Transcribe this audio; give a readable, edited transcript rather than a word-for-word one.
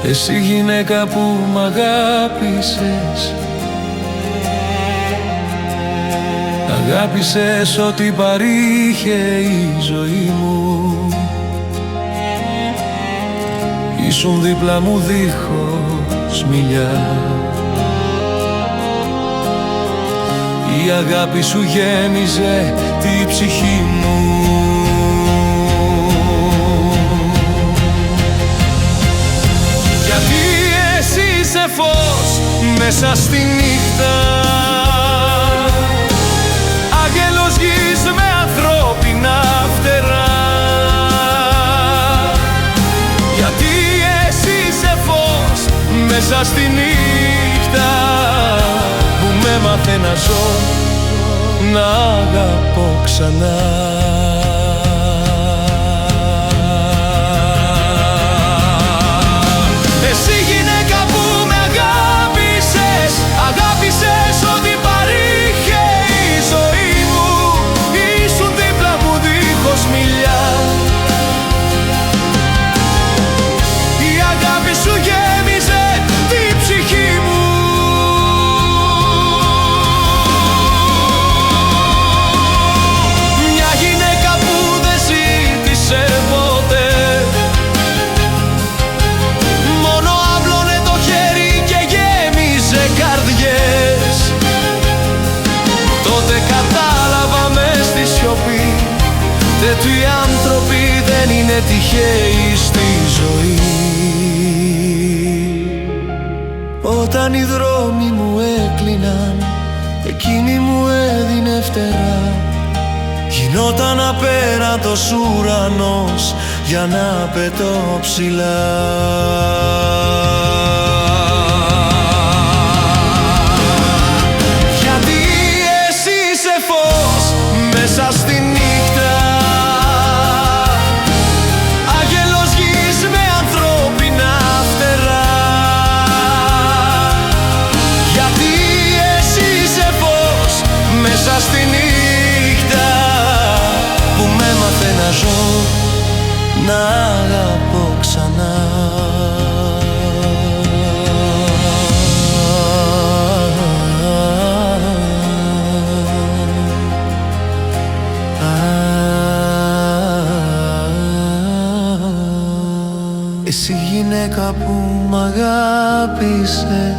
Εσύ γυναίκα που μ' αγάπησες, αγάπησες ό,τι παρήχε η ζωή μου. Ήσουν δίπλα μου δίχως μιλιά. Η αγάπη σου γέμιζε τη ψυχή μου. Γιατί εσύ είσαι φως μέσα στη νύχτα, άγγελος γης με ανθρώπινα φτερά. Γιατί εσύ είσαι φως μέσα στη νύχτα που με έμαθε να ζω, να αγαπώ ξανά. Εσύ γυναίκα που με αγάπησες, αγάπησες ό,τι παρήχε η ζωή μου. Ήσουν δίπλα μου δίχως μιλιά. Η αγάπη σου γέμιζε τη ψυχή μου. Μια γυναίκα που δεν ζήτησε ποτέ, μόνο άπλωνε το χέρι και γέμιζε καρδιές. Τότε κατάλαβα μες στη σιωπή, τέτοιοι άνθρωποι δεν είναι τυχαίοι στη ζωή. Όταν οι δρόμοι μου έκλειναν, εκείνη μου έδινε φτερά. Γινόταν απέραντος ουρανός για να πετώ ψηλά. Γιατί εσύ είσαι φως μέσα στη νύχτα, άγγελος γης με ανθρώπινα φτερά. Γιατί εσύ είσαι φως μέσα στη νύχτα που με έμαθε να ζω, να αγαπώ ξανά. Εσύ γυναίκα που μ' αγάπησες,